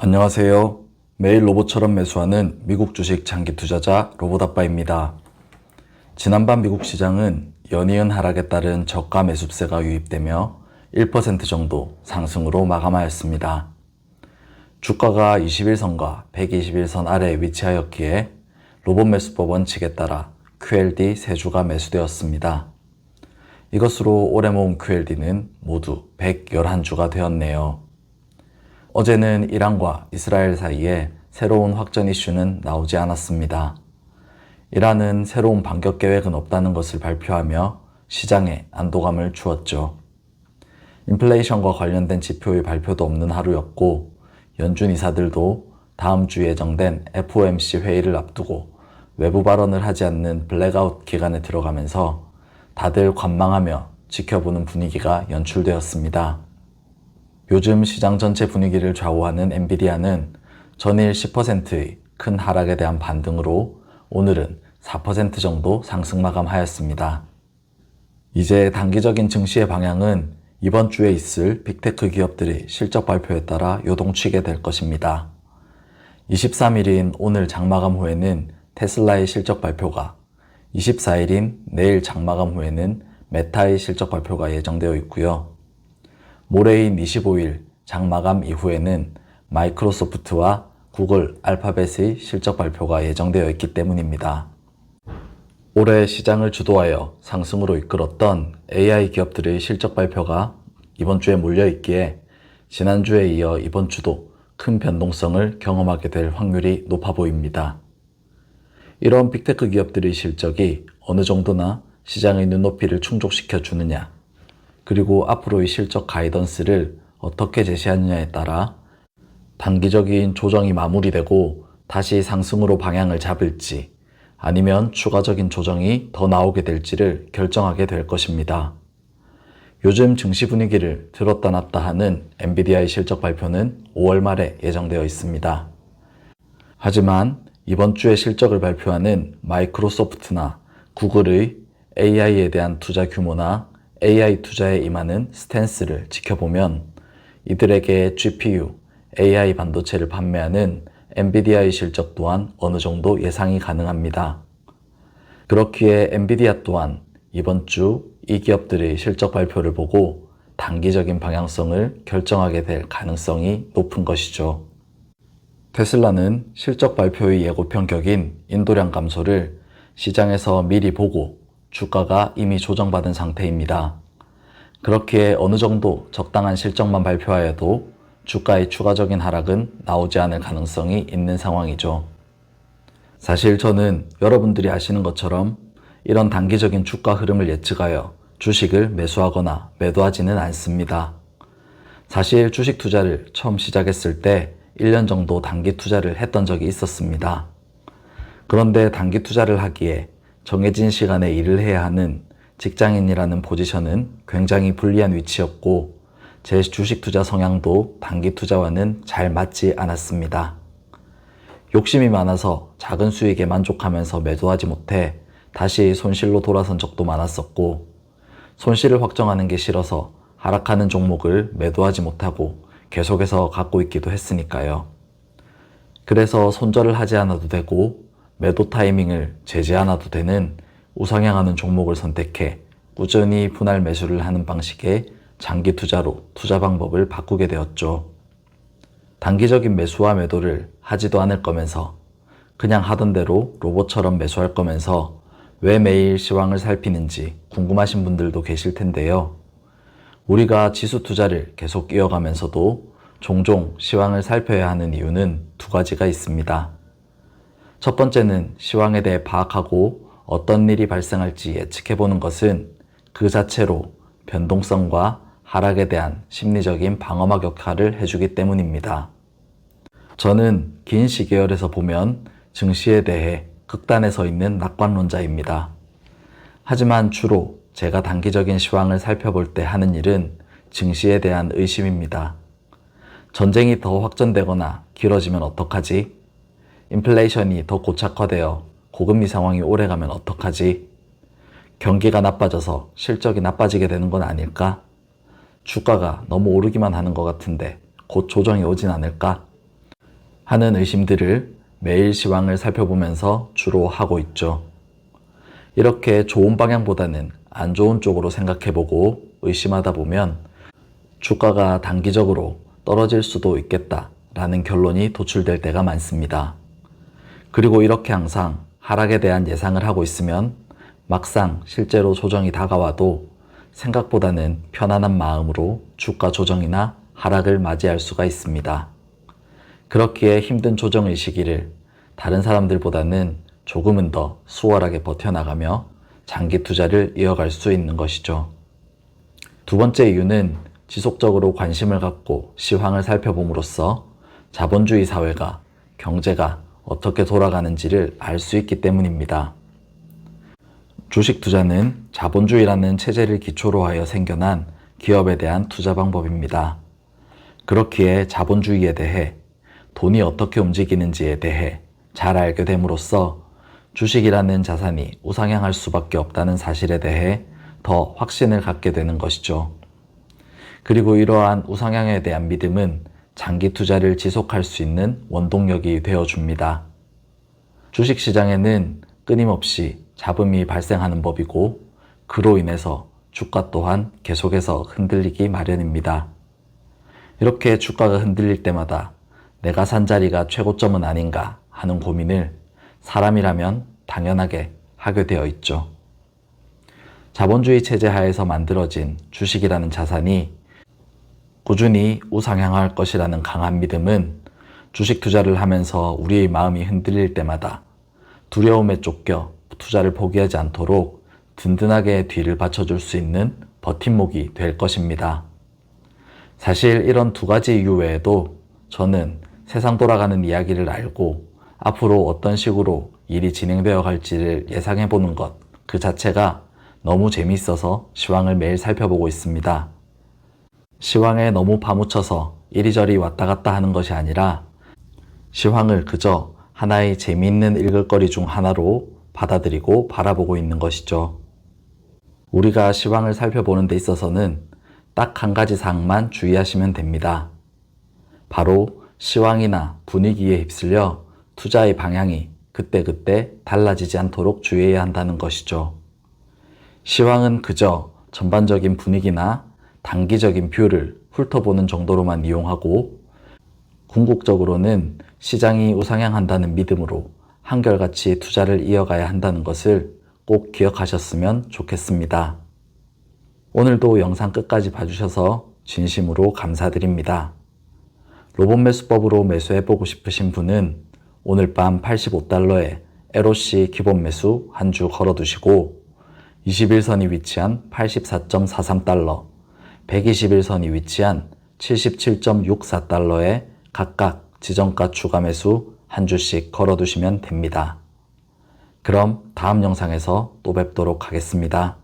안녕하세요. 매일 로봇처럼 매수하는 미국 주식 장기 투자자 로봇아빠입니다. 지난밤 미국 시장은 연이은 하락에 따른 저가 매수세가 유입되며 1% 정도 상승으로 마감하였습니다. 주가가 21선과 121선 아래에 위치하였기에 로봇 매수법 원칙에 따라 QLD 3주가 매수되었습니다. 이것으로 올해 모은 QLD는 모두 111주가 되었네요. 어제는 이란과 이스라엘 사이에 새로운 확전 이슈는 나오지 않았습니다. 이란은 새로운 반격 계획은 없다는 것을 발표하며 시장에 안도감을 주었죠. 인플레이션과 관련된 지표의 발표도 없는 하루였고, 연준 이사들도 다음 주 예정된 FOMC 회의를 앞두고 외부 발언을 하지 않는 블랙아웃 기간에 들어가면서 다들 관망하며 지켜보는 분위기가 연출되었습니다. 요즘 시장 전체 분위기를 좌우하는 엔비디아는 전일 10%의 큰 하락에 대한 반등으로 오늘은 4% 정도 상승 마감하였습니다. 이제 단기적인 증시의 방향은 이번 주에 있을 빅테크 기업들의 실적 발표에 따라 요동치게 될 것입니다. 23일인 오늘 장마감 후에는 테슬라의 실적 발표가, 24일인 내일 장마감 후에는 메타의 실적 발표가 예정되어 있고요. 모레인 25일 장마감 이후에는 마이크로소프트와 구글, 알파벳의 실적 발표가 예정되어 있기 때문입니다. 올해 시장을 주도하여 상승으로 이끌었던 AI 기업들의 실적 발표가 이번 주에 몰려있기에 지난주에 이어 이번 주도 큰 변동성을 경험하게 될 확률이 높아 보입니다. 이런 빅테크 기업들의 실적이 어느 정도나 시장의 눈높이를 충족시켜 주느냐, 그리고 앞으로의 실적 가이던스를 어떻게 제시하느냐에 따라 단기적인 조정이 마무리되고 다시 상승으로 방향을 잡을지 아니면 추가적인 조정이 더 나오게 될지를 결정하게 될 것입니다. 요즘 증시 분위기를 들었다 놨다 하는 엔비디아의 실적 발표는 5월 말에 예정되어 있습니다. 하지만 이번 주에 실적을 발표하는 마이크로소프트나 구글의 AI에 대한 투자 규모나 AI 투자에 임하는 스탠스를 지켜보면 이들에게 GPU, AI 반도체를 판매하는 엔비디아의 실적 또한 어느 정도 예상이 가능합니다. 그렇기에 엔비디아 또한 이번 주 이 기업들의 실적 발표를 보고 단기적인 방향성을 결정하게 될 가능성이 높은 것이죠. 테슬라는 실적 발표의 예고편 격인 인도량 감소를 시장에서 미리 보고 주가가 이미 조정받은 상태입니다. 그렇기에 어느 정도 적당한 실적만 발표하여도 주가의 추가적인 하락은 나오지 않을 가능성이 있는 상황이죠. 사실 저는 여러분들이 아시는 것처럼 이런 단기적인 주가 흐름을 예측하여 주식을 매수하거나 매도하지는 않습니다. 사실 주식 투자를 처음 시작했을 때 1년 정도 단기 투자를 했던 적이 있었습니다. 그런데 단기 투자를 하기에 정해진 시간에 일을 해야 하는 직장인이라는 포지션은 굉장히 불리한 위치였고, 제 주식 투자 성향도 단기 투자와는 잘 맞지 않았습니다. 욕심이 많아서 작은 수익에 만족하면서 매도하지 못해 다시 손실로 돌아선 적도 많았었고, 손실을 확정하는 게 싫어서 하락하는 종목을 매도하지 못하고 계속해서 갖고 있기도 했으니까요. 그래서 손절을 하지 않아도 되고 매도 타이밍을 재지 않아도 되는 우상향하는 종목을 선택해 꾸준히 분할 매수를 하는 방식의 장기 투자로 투자 방법을 바꾸게 되었죠. 단기적인 매수와 매도를 하지도 않을 거면서 그냥 하던 대로 로봇처럼 매수할 거면서 왜 매일 시황을 살피는지 궁금하신 분들도 계실 텐데요. 우리가 지수 투자를 계속 이어가면서도 종종 시황을 살펴야 하는 이유는 두 가지가 있습니다. 첫 번째는 시황에 대해 파악하고 어떤 일이 발생할지 예측해보는 것은 그 자체로 변동성과 하락에 대한 심리적인 방어막 역할을 해주기 때문입니다. 저는 긴 시계열에서 보면 증시에 대해 극단에 서 있는 낙관론자입니다. 하지만 주로 제가 단기적인 시황을 살펴볼 때 하는 일은 증시에 대한 의심입니다. 전쟁이 더 확전되거나 길어지면 어떡하지? 인플레이션이 더 고착화되어 고금리 상황이 오래가면 어떡하지? 경기가 나빠져서 실적이 나빠지게 되는 건 아닐까? 주가가 너무 오르기만 하는 것 같은데 곧 조정이 오진 않을까? 하는 의심들을 매일 시황을 살펴보면서 주로 하고 있죠. 이렇게 좋은 방향보다는 안 좋은 쪽으로 생각해보고 의심하다 보면 주가가 단기적으로 떨어질 수도 있겠다라는 결론이 도출될 때가 많습니다. 그리고 이렇게 항상 하락에 대한 예상을 하고 있으면 막상 실제로 조정이 다가와도 생각보다는 편안한 마음으로 주가 조정이나 하락을 맞이할 수가 있습니다. 그렇기에 힘든 조정의 시기를 다른 사람들보다는 조금은 더 수월하게 버텨나가며 장기 투자를 이어갈 수 있는 것이죠. 두 번째 이유는 지속적으로 관심을 갖고 시황을 살펴봄으로써 자본주의 사회가, 경제가 어떻게 돌아가는지를 알 수 있기 때문입니다. 주식 투자는 자본주의라는 체제를 기초로 하여 생겨난 기업에 대한 투자 방법입니다. 그렇기에 자본주의에 대해, 돈이 어떻게 움직이는지에 대해 잘 알게 됨으로써 주식이라는 자산이 우상향할 수밖에 없다는 사실에 대해 더 확신을 갖게 되는 것이죠. 그리고 이러한 우상향에 대한 믿음은 장기 투자를 지속할 수 있는 원동력이 되어줍니다. 주식시장에는 끊임없이 잡음이 발생하는 법이고 그로 인해서 주가 또한 계속해서 흔들리기 마련입니다. 이렇게 주가가 흔들릴 때마다 내가 산 자리가 최고점은 아닌가 하는 고민을 사람이라면 당연하게 하게 되어 있죠. 자본주의 체제 하에서 만들어진 주식이라는 자산이 꾸준히 우상향할 것이라는 강한 믿음은 주식 투자를 하면서 우리의 마음이 흔들릴 때마다 두려움에 쫓겨 투자를 포기하지 않도록 든든하게 뒤를 받쳐줄 수 있는 버팀목이 될 것입니다. 사실 이런 두 가지 이유 외에도 저는 세상 돌아가는 이야기를 알고 앞으로 어떤 식으로 일이 진행되어 갈지를 예상해 보는 것 그 자체가 너무 재미있어서 시황을 매일 살펴보고 있습니다. 시황에 너무 파묻혀서 이리저리 왔다 갔다 하는 것이 아니라 시황을 그저 하나의 재미있는 읽을거리 중 하나로 받아들이고 바라보고 있는 것이죠. 우리가 시황을 살펴보는 데 있어서는 딱 한 가지 사항만 주의하시면 됩니다. 바로 시황이나 분위기에 휩쓸려 투자의 방향이 그때그때 달라지지 않도록 주의해야 한다는 것이죠. 시황은 그저 전반적인 분위기나 단기적인 뷰를 훑어보는 정도로만 이용하고 궁극적으로는 시장이 우상향한다는 믿음으로 한결같이 투자를 이어가야 한다는 것을 꼭 기억하셨으면 좋겠습니다. 오늘도 영상 끝까지 봐주셔서 진심으로 감사드립니다. 로봇 매수법으로 매수해보고 싶으신 분은 오늘 밤 85달러에 LOC 기본 매수 한 주 걸어두시고 21선이 위치한 84.43달러, 121선이 위치한 77.64달러에 각각 지정가 추가 매수 한 주씩 걸어두시면 됩니다. 그럼 다음 영상에서 또 뵙도록 하겠습니다.